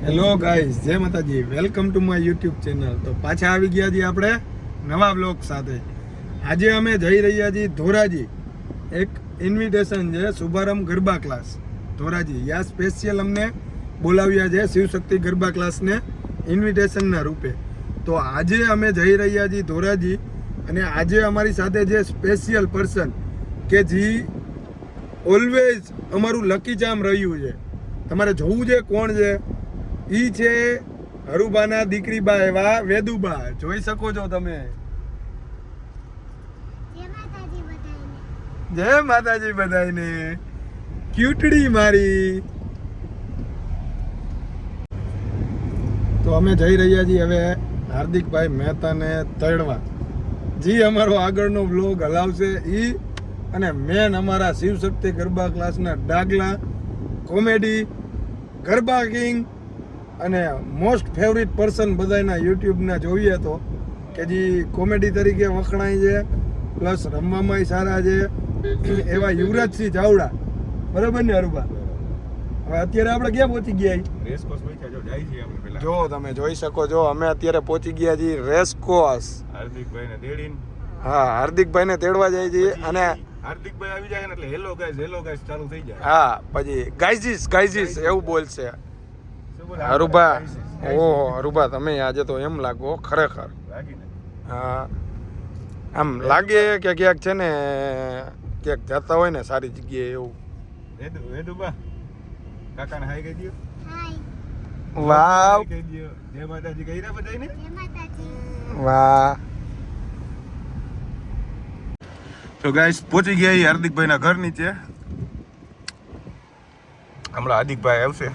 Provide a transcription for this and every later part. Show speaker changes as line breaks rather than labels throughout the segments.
Hello guys, જય માતાજી, welcome to my YouTube channel. તો પાછા આવી ગયા છીએ આપણે નવા બ્લોગ સાથે. આજે અમે જઈ રહ્યા છીએ ધોરાજી. એક ઇન્વિટેશન છે શુભારંભ ગરબા ક્લાસ ધોરાજી. યા સ્પેશિયલ અમને બોલાવ્યા છે શિવશક્તિ ગરબા ક્લાસને ઇન્વિટેશનના રૂપે. તો આજે અમે જઈ રહ્યા છીએ ધોરાજી અને આજે અમારી સાથે જે સ્પેશિયલ પર્સન કે જે ઓલવેઝ અમારું લકી ચામ રહ્યું છે, તમારે જોવું છે કોણ છે, ઈ છે હરુબાના દીકરી બા એવા વેદુબા. જોઈ શકો છો તમે. જય માતાજી બધાઈને. ક્યુટડી મારી. તો અમે જઈ રહ્યા છીએ હવે હાર્દિકભાઈ મહેતાને તેડવા. જી અમારો આગળનો વ્લોગ હલાવશે ઈ અને મેન અમારા શિવશક્તિ ગરબા ક્લાસના ડાગલા કોમેડી ગરબા કિંગ અને મોસ્ટ ફેવરિટ પર્સન બધાના યુટ્યુબના જોઈએ તો કે જે કોમેડી તરીકે વખણાય છે પ્લસ રમવામાં સારા છે એવા યુવરાજસિંહ ચાવડા. બરાબર ને હરુબા? હવે અત્યારે આપણે ક્યાં પહોંચી ગયા? જો તમે જોઈ શકો છો અમે અત્યારે પહોંચી ગયા છીએ રેસકોર્સ.
હાર્દિકભાઈને તેડીને.
હા, હાર્દિકભાઈને તેડવા જાય છીએ અને
હાર્દિકભાઈ આવી જાય ને એટલે હેલો ગાઈઝ ચાલુ થઈ જાય.
હા, પછી ગાઈઝીસ એવું બોલશે હરુબા. ઓહો હરુબા, તમે આજે તો એમ લાગો ખરેખર. હા, આમ લાગે કે ક્યાંક છે ને ક્યાંક જતા હોય ને સારી જગ્યાએ એવું.
વેદુબા કાકાને હાય કહી દો.
વાવ,
કહી દો. જય માતાજી કહી રહ્યા બધાને.
વાહ.
તો ગાઈસ પહોંચી ગયા હાર્દિકભાઈના ઘર નીચે. હમણાં હાર્દિકભાઈ આવશે.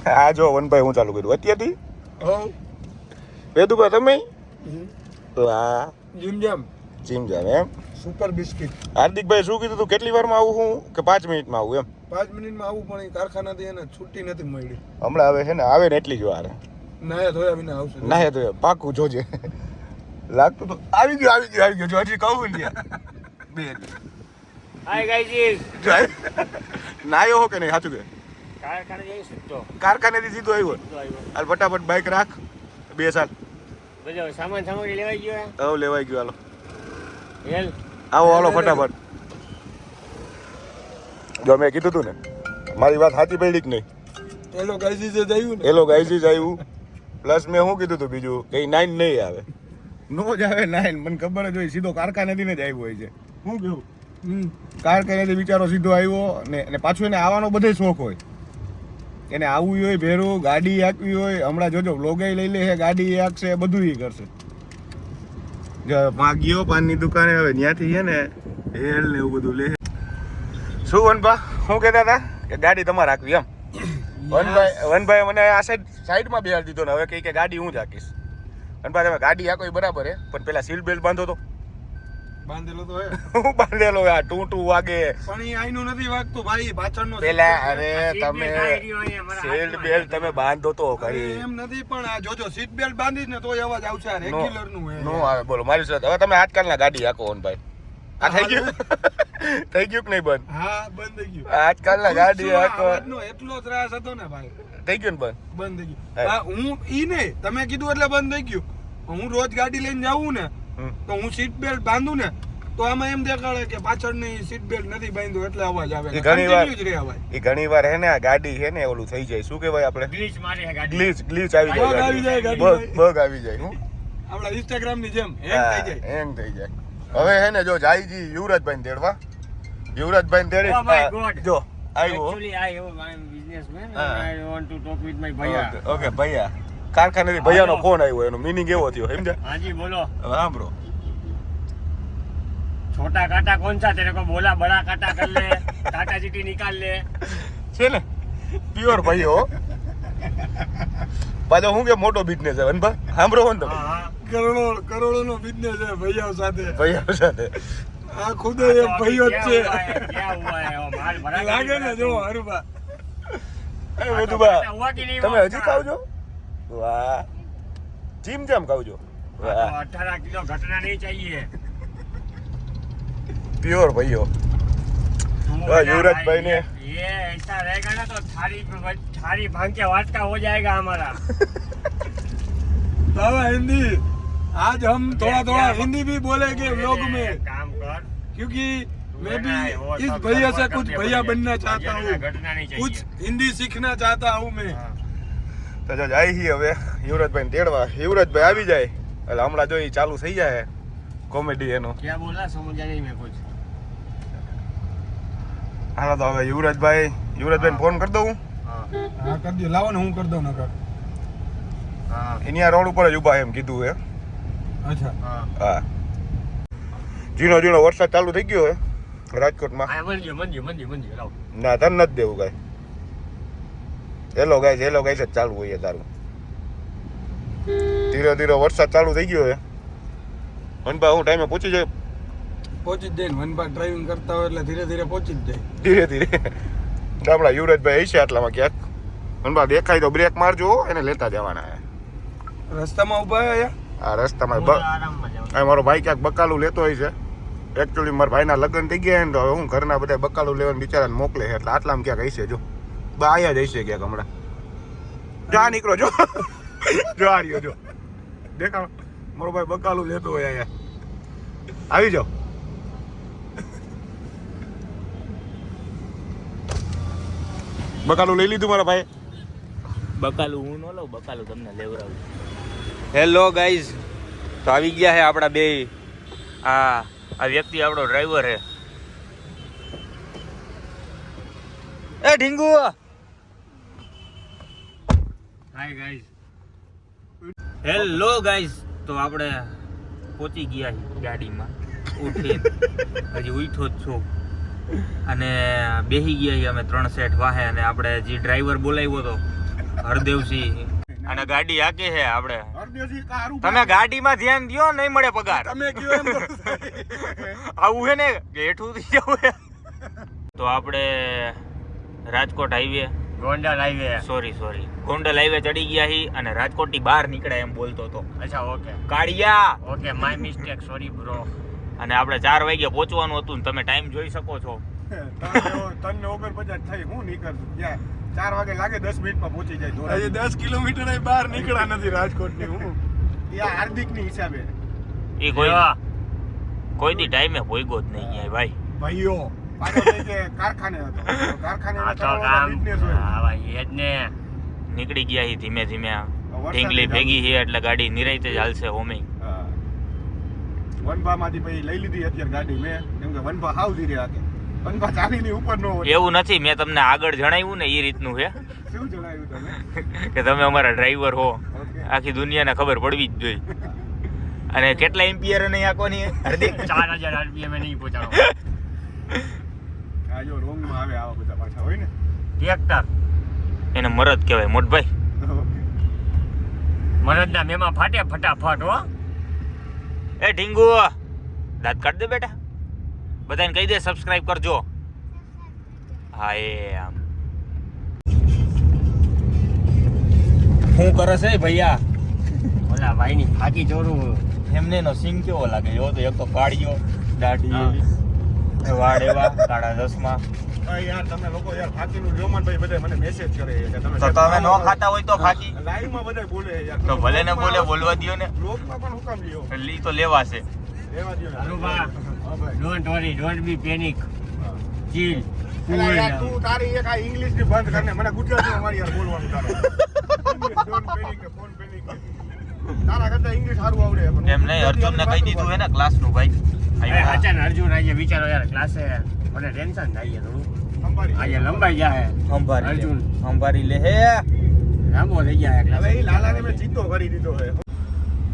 આ જો વનભાઈ હું ચાલુ કર્યું અત્યારથી. વેદુભાઈ તમે વાહ
જીમ જામ
એમ.
Super biscuit.
હાર્દિકભાઈ શું કીધું તું? કેટલી વારમાં આવું હું કે 5 મિનિટમાં આવું એમ?
5 મિનિટમાં આવું, પણ એ કારખાનાથી એને છૂટી નથી મળી.
હમણાં આવે છે ને, આવે ને એટલી જ વાર.
નાયા ધોયા વિના આવશે.
ના તો પાકું જોજે. લાગતું તો આવી ગયો જો હજી કહું ને બે
હાય ગાઈઝ.
નાયો હો કે નહીં? સાચું કે
કારખાને જઈશું તો
કારખાનેથી સીધો આવ્યો. હાલ ફટાફટ બાઈક રાખ. 2 સાલ
બધો સામાન સામગ્રી લેવાઈ ગયો.
હવે લેવાઈ ગયો. હાલો
હેલ
હાલો ફટાફટ. જો મેં કીધું તું ને, મારી વાત સાચી પડી કે નહીં?
એલો ગાઈઝી જે આવ્યું ને,
એલો ગાઈઝી જ આવ્યું. પ્લસ મેં શું કીધું તું બીજું કઈ 9 નહીં આવે.
નો જ આવે 9. મને ખબર જ હોય સીધો કારખાનેથી જ આવ્યો હોય છે.
શું કેવું?
કારખાનેથી બિચારો સીધો આવ્યો ને પાછું એને આવવાનો બધે શોખ હોય. એને આવવું હોય ભેરું, ગાડી હાંકવી હોય. હમણાં જોજો વ્લોગાઈ લઈ લે છે, ગાડી હાંકશે, બધું ઈ કરશે.
ગયો પાનની દુકાને, હવે ત્યાંથી છે ને હેલ ને એવું બધું લે. શું વનભા શું કહેતા હતા કે ગાડી તમારે હાંકવી એમ? વનભાઈ મને આ સાઈડમાં બેહાડી દીધો ને હવે કહી કે ગાડી હું જ હાંકીશ. વનભાઈ તમે ગાડી હાંકો એ બરાબર હે, પણ પેલા સીટ બેલ્ટ બાંધો તો.
બાંધેલો તો હે.
હું બાંધેલો આ ટૂ વાગે.
પણ એ આઈનું નથી વાગતું ભાઈ, પાછળનો.
પેલા અરે તમે સીટ બેલ્ટ તમે બાંધો તો
અરે એમ નથી, પણ આ જોજો સીટ બેલ્ટ બાંધીશ ને તોય અવાજ આવશે. આ રેગ્યુલર નું હે.
નો આવે. બોલો મારી સાથે હવે તમે આજકાલના ગાડી હાંકો વનભાઈ. આ થઈ ગયું થઈ ગયું કે નહીં બંધ?
હા, બંધ થઈ ગયું.
આજકાલના ગાડી હાંકો
અવાજનો એટલો ત્રાસ હતો ને ભાઈ.
થઈ ગયું ને બંધ?
બંધ થઈ ગયું. હા, હું ઈ નહીં, તમે કીધું એટલે બંધ થઈ ગયું. હું રોજ ગાડી લઈને જાઉં ને તો હું સીટ બેલ્ટ બાંધું ને તો આમાં એમ દેખાડે કે પાછળની સીટ બેલ્ટ નથી બાંધ્યો એટલે અવાજ આવે.
ઘણી વાર હે ને આ ગાડી હે ને ઓલું થઈ જાય, શું કહેવાય આપણે?
ગ્લિચ મારે છે ગાડી.
ગ્લિચ આવી જાય. બગ આવી જાય. હું
આપણા ઇન્સ્ટાગ્રામ ની જેમ હેંગ થઈ જાય.
હવે હે ને જો જાયજી યુવરાજભાઈ તેડવા. યુવરાજભાઈ તેડી
Oh my God.
જો આવ્યો.
Actually, I am businessman and I want to talk with my ભૈયા.
ઓકે ભૈયા. કારખાનેથી ભૈયાનો ફોન આવ્યો, એનો મીનિંગ એવો થયો સમજ્યા?
હાજી બોલો.
હવે સાંભળો.
छोटा काटा कौन सा तेरे को बोला बड़ा काटा कर ले काटा चीटी निकाल ले
છે ને પ્યોર ભાઈઓ. પાછો હું કે મોટો બિઝનેસ છે વનભા. સાંભળો ને તમે.
કરોડો નો બિઝનેસ છે ભૈયા સાથે.
ભૈયા સાથે
આ ખુદ એક ભૈયો જ છે.
क्या हुआ है वो माल भरा
લાગે ને જો હરુબા.
એ વેદુબા
हुआ कि नहीं
તમે હજી ખાવ છો? વાહ, જીમ જામ ખાવ છો? વાહ,
18 किलो घटना नहीं चाहिए.
પ્યોર ભાઈઓ. યુવરાજભાઈ ને
ये ऐसा रहेगा ना तो थारी भांग के वाटका हो जाएगा हमारा।
बाबा हिंदी आज हम थोड़ा थोड़ा हिंदी भी बोलेंगे व्लॉग में,
काम कर,
क्योंकि मैं
वो
भी इस
सब
भैया से
बराबर
कुछ
करने
भैया
पड़ेंगे।
बनना चाहता
मुझे
हूँ,
घटना नहीं चाहिए।
कुछ हिंदी सीखना चाहता हूँ मैं।
हाँ।
તો જો જાય હી હવે યુવરાજભાઈ તેડવા. યુવરાજભાઈ આવી જાય એટલે હમણાં જો ઈ ચાલુ થઈ જાય કોમેડી એનો.
क्या बोला समझा नहीं मैं कुछ।
હાલો તો હવે યુવરાજભાઈને ફોન કરી દઉં.
हाँ
હા કરી દો, લાવો ને હું કરી દઉં નકર.
हाँ
એની આ રોડ ઉપર જ ઊભા એમ કીધું હે.
અચ્છા
हाँ
હા ઝીણો ઝીણો વરસાદ ચાલુ થઈ ગયો હે રાજકોટમાં.
हाँ मंजी लाओ।
ના તને નથી દેવું કાંઈ. હેલો ગાઈસ જ ચાલુ હોય તારું. ધીરે ધીરે વરસાદ ચાલુ થઈ ગયો હે. મનભા હું ટાઈમે પહોંચી જાય
પહોંચી જ જાય ને, વનપા ડ્રાઇવિંગ કરતા હોય એટલે ધીરે ધીરે પહોંચી જ જાય.
ધીરે ધીરે. તો આપણા યુવરાજભાઈ હશે આટલામાં ક્યાંક. મનભા દેખાય તો બ્રેક મારજો, એને લેતા જવાના હે.
રસ્તામાં ઊભા અહીંયા.
આ રસ્તામાં
आराम में जाओ।
આ મારો ભાઈ ક્યાંક બકાલું લેતો હોય છે. એકચ્યુઅલી મારા ભાઈના લગ્ન થઈ ગયા ને તો હવે હું ઘરના બધા બકાલું લેવાનું બિચારાને મોકલે છે એટલે આટલામાં ક્યાંક હશે. જો બા આયા જ હશે ક્યાંક હમણાં. જો આ નીકળો જો જો આ રહ્યો જો દેખાડો. મારો ભાઈ બકાલું લેતો હોય અહીંયા. આવી જાઓ. બકાલું લઈ લીધું મારા ભાઈ.
બકાલું હું ન લઉં, બકાલું તમને લેવડાવું. હેલો ગાઈઝ, તો આવી ગયા છે આપણા બે. આ વ્યક્તિ આપણો ડ્રાઈવર છે. એ ઢીંગુ,
हाय गाइस।
હેલો ગાઈઝ, તો આપણે પહોંચી ગયા છીએ ગાડીમાં. ઉઠી હજી ઉઠ્યો જ છું અને બેસી ગયા છીએ અમે 3 સેટ વાહે. અને આપણે જે ડ્રાઈવર બોલાવ્યો હતો હરદેવસિંહ, અને ગાડી હાકે છે આપણે. તમે ગાડીમાં ધ્યાન દ્યો, નહીં મળે પગાર.
તમે કયો એમ કરો.
આવું છે ને હેઠું થઈ જવું છે. તો આપણે Rajkot highway,
Gondal highway.
Sorry Gondal highway ચડી ગયા છીએ અને રાજકોટ થી બહાર નીકળ્યા એમ બોલતો હતો
अच्छा okay
Kaliya.
Okay my mistake sorry bro.
અને આપણે 4 વાગે પહોંચવાનું હતું ને તમે ટાઈમ જોઈ શકો છો.
3:49 થઈ હું નીકળું ત્યાં 4 વાગે લાગે 10 મિનિટમાં પહોંચી જાય.
હજી 10 કિલોમીટર બહાર નીકળ્યા નથી રાજકોટની. હું
ત્યાં હાર્દિકની હિસાબે
એ કોઈ દી ટાઈમે ભોગ્યો જ નહીં ક્યાંય ભાઈ.
ભાઈઓ પાછો થઈ કે કારખાને હતો. કારખાને
आ तो काम
બિઝનેસ હોય.
हाँ भाई ये ने
નીકળી ગયા છીએ ધીમે ધીમે. ઢીંગલી ભેગી છે એટલે ગાડી નિરાંતે જ હાલશે હોમી.
હા. વનભામાંથી પછી લઈ લીધી અત્યારે ગાડી મેં, કેમ કે વનભા હાવ ધીરે હાકે. વનભા ચાલીની ઉપર નો હોય.
એવું નથી, મેં તમને આગળ જણાવ્યું ને એ રીતનું છે
શું જણાવ્યું તમે?
કે તમે અમારા ડ્રાઈવર હો.
ઓકે.
આખી દુનિયાને ખબર પડવી જ જોઈએ. અને કેટલા એમ્પિયર નહીં આકોની હાર્દિક?
4000 RPM में नहीं पहुंचा।
આ જો રોંગમાં આવે આવા બધા પાછા હોય ને.
ट्रैक्टर
એને મરદ કહેવાય મોટભાઈ.
ઓકે.
मरद ना मेमा फाटे फटाफट हो।
એ ઢીંગુ, દાંત કાઢ દે બેટા. બધાને કહી દે સબસ્ક્રાઇબ કરજો. હા એ આમ શું કરે છે ભૈયા?
ओला भाई ની ફાકી જોરું।
એમને એનો સિંગ કેવો લાગે? જો તો એક તો કાળિયો, દાઢી એવી, વાળ એવા, કાળા ચશ્મા.
હા યાર તમે લોકો યાર ફાકીનું જોમન ભાઈ બધા મને મેસેજ કરે છે કે
તો તમે ન ખાતા હોય તો ફાકી
લાઈવમાં બધા બોલે યાર.
તો ભલે ને બોલે, બોલવા દ્યો ને.
બ્લોગમાં પણ હું કામ લ્યો?
ઈ તો લેવા છે.
લેવા દ્યો ને.
અરુભા
હા ભાઈ.
Don't worry don't be panic
હા.
ચીલ।
એલા યાર તું તારી એક આ ઇંગ્લિશ ની બંધ કરને, મને ગુજરાતીમાં મારી યાર બોલવાનું તારે. ડોન્ટ પેનિક કે ફોન પેનિક. તારા કરતા ઇંગ્લિશ સારું આવડે પણ
એમ નહીં, અર્જુનને કહી દીધું હે ને ક્લાસનું ભાઈ.
અરે અચાનક અર્જુન આજે વિચારો યાર ક્લાસે મને ટેન્શન થાય થોડું।
સંભાળી.
આજે લંબાઈ જાય
સંભારી
અર્જુન
સંભારી લે હે.
લાંબો થઈ જાય
હવે
ક્લાસ।
એ લાલાને મેં જીતો કરી દીધો છે.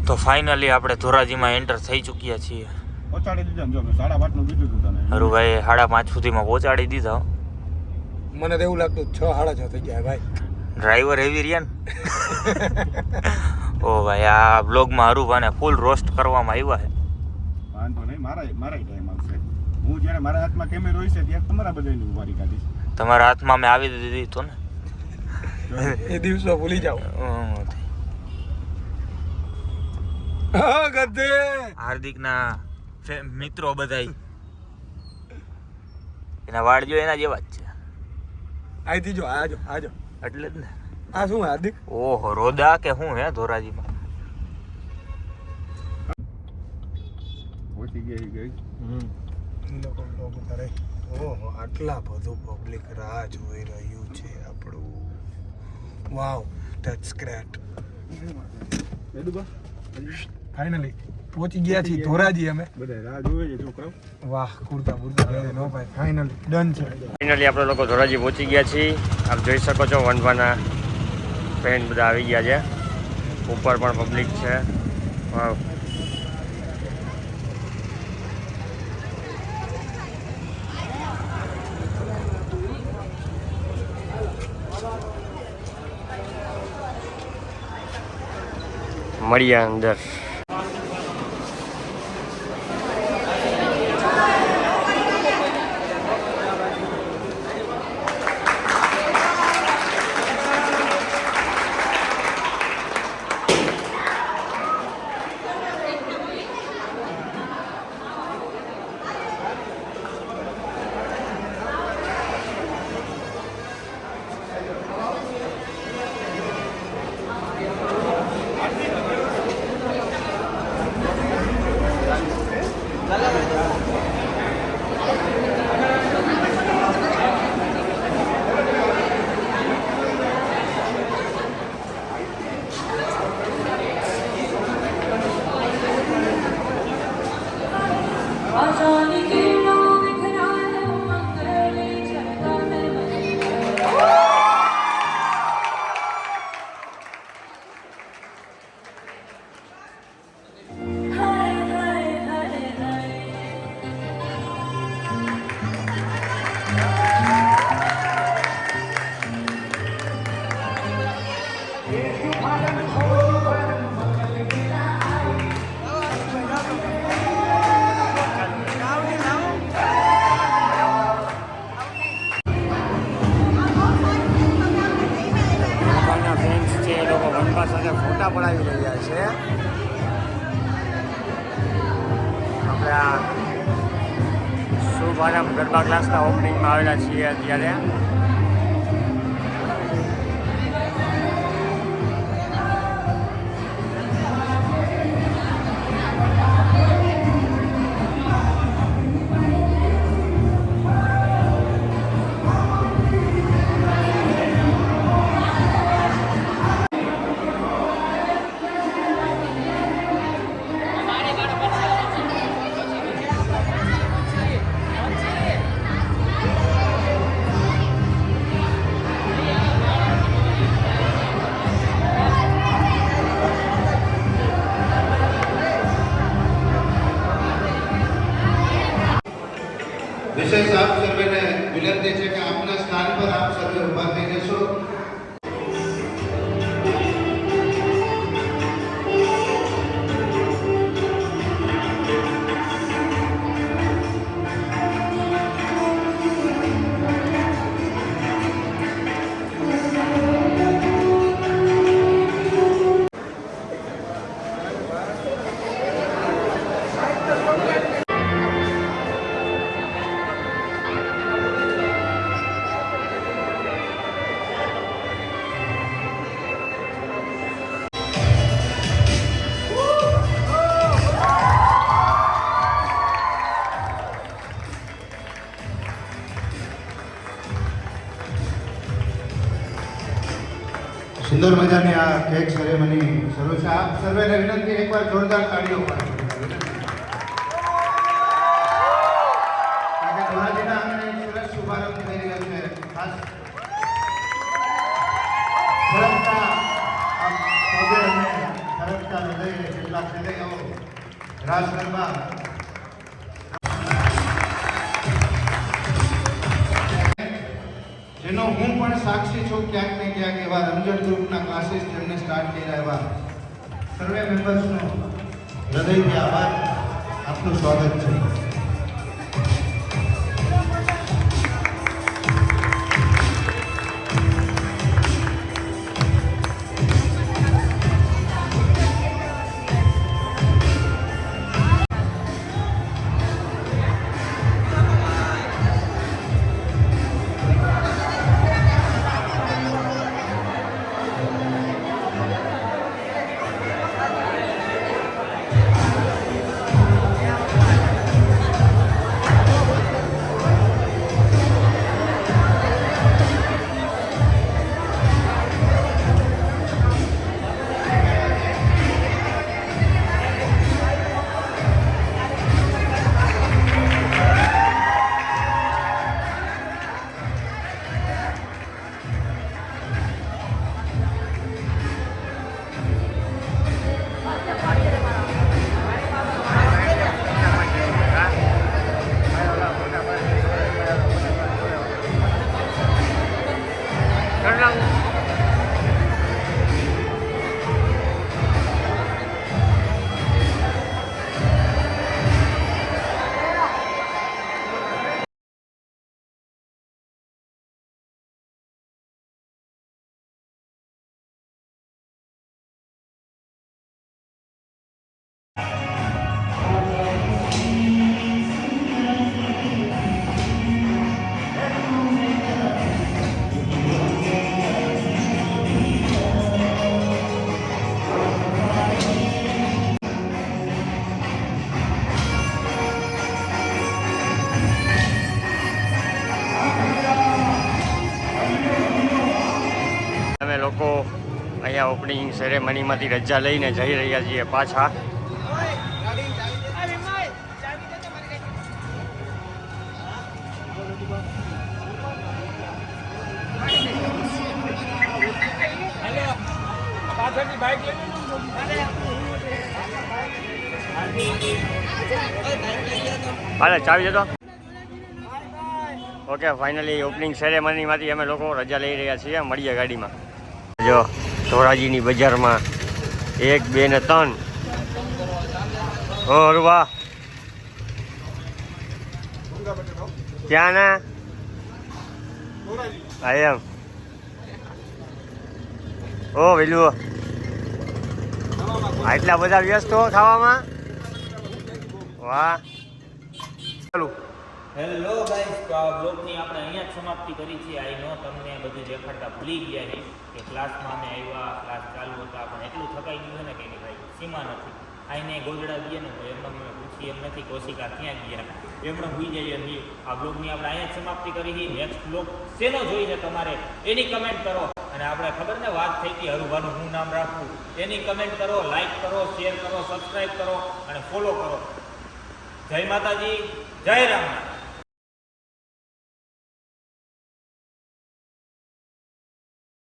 તો ફાઇનલી આપણે ધોરાજીમાં એન્ટર થઈ ચૂક્યા છીએ.
પહોંચાડી દીધા ને જો મેં 5:30 નું કીધું હતું તને.
હરુભાઈ 5:30 સુધીમાં પહોંચાડી દીધા.
મને તો એવું લાગતું 6:30 થઈ ગયા ભાઈ.
ડ્રાઈવર એવી રહ્યા ને. ઓ ભાઈ, આ બ્લોગમાં હરુભાને ફૂલ રોસ્ટ કરવામાં આવ્યા છે.
વાંધો નહીં, મારા ટાઈમ આવશે. હું જ્યારે મારા હાથમાં કેમેરો હોય છે ત્યારે તમારા બધાની ઉભારી કાઢીશ.
તમારા હાથમાં મેં આવી દીધી તો ને.
એ દિવસો ભૂલી જાઓ. હા ગધે.
હાર્દિકના મિત્રો બધાય એના વાળ જો એના જેવા જ છે.
અહીંથી જો આજો આજો
એટલે જ ને.
આ શું હાર્દિક
ઓહો રોદા કે શું હે ધોરાજીમાં?
પહોંચી ગઈ
લોકો બ્લોગ ઉતારે. ઓહો આટલા બધું પબ્લિક રાહ જોઈ રહ્યું છે આપણું. વાવ ધેટ્સ ગ્રેટ. ફાઇનલી પહોંચી ગયા છીએ ધોરાજી અમે.
બધા રાહ જોવે છે છોકરાઓ.
વાહ કુર્તા બુર્તા પહેરે નો ભાઈ. ફાઇનલી ડન છે.
ફાઇનલી આપણે લોકો ધોરાજી પહોંચી ગયા છીએ. આપ જોઈ શકો છો વનવાના ફ્રેન્ડ બધા આવી ગયા છે. ઉપર પણ પબ્લિક છે. વાવ. મળીએ અંદર. ફોટા પડાવી રહ્યા છે. આપણે આ શુભારંભ ગરબા ક્લાસના ઓપનિંગમાં આવેલા છીએ અત્યારે.
વિશેષ આપ સર્વેને વિનંતી છે કે આપના સ્થાન પર આપ સર્વે ઉભા થઈ જશો. સુંદર મજાની આ કેક સેરેમની શરૂ છે. આપ સર્વેને વિનંતી એકવાર જોરદાર તાળીઓ પાડો. કારણ કે ધોરાજીના આંગણે એક સરસ શુભારંભ થઈ રહ્યો છે. ખાસ ફરકતા આપ પગે અને ફરકતા હૃદયે કેટલાક હૃદયો રાસ ગરબા જેનો હું પણ સાક્ષી છું. ક્યાંક ને ક્યાંક એવા રમઝટ ગ્રુપના ક્લાસીસ જેમને સ્ટાર્ટ કર્યા એવા સર્વે મેમ્બર્સનો હૃદયથી આભાર. આપનું સ્વાગત છે.
લોકો અહીંયા ઓપનિંગ સેરેમનીમાંથી રજા લઈને જઈ રહ્યા છીએ પાછા. હાલે ચાવી જતો. ઓકે, ફાઇનલી ઓપનિંગ સેરેમનીમાંથી અમે લોકો રજા લઈ રહ્યા છીએ. મળીએ ગાડીમાં. જો ધોરાજીની બજારમાં 1, 2 ને 3. ઓ વાહ, ક્યાં ના આ એમ. ઓ વેલું આટલા બધા વ્યસ્ત હો ખાવામાં. વાહ. ચાલો.
હેલો ગાઈસ, તો આ બ્લોગની આપણે અહીંયા જ સમાપ્તિ કરી છે. આઈ નો તમને બધું દેખાડતા ભૂલી ગયા છે કે ક્લાસમાં અમે આવ્યા, ક્લાસ ચાલુ હતા, પણ એટલું થકાઈ ગયું છે ને કે ભાઈ સીમા નથી. આઈને ગોજડા દઈએ ને તો એમને મને પૂછી એમ નથી કોશિકા ક્યાં ગયા, એમણે ભૂલી જઈએ નહીં. આ બ્લોગની આપણે અહીંયા જ સમાપ્તિ કરી છે. નેક્સ્ટ બ્લોગ શેનો જોઈએ તમારે એની કમેન્ટ કરો. અને આપણે ખબર ને વાત થઈ હતી હરુભાનું હું નામ રાખવું, એની કમેન્ટ કરો, લાઈક કરો, શેર કરો, સબસ્ક્રાઈબ કરો અને ફોલો કરો. જય માતાજી, જય રામ.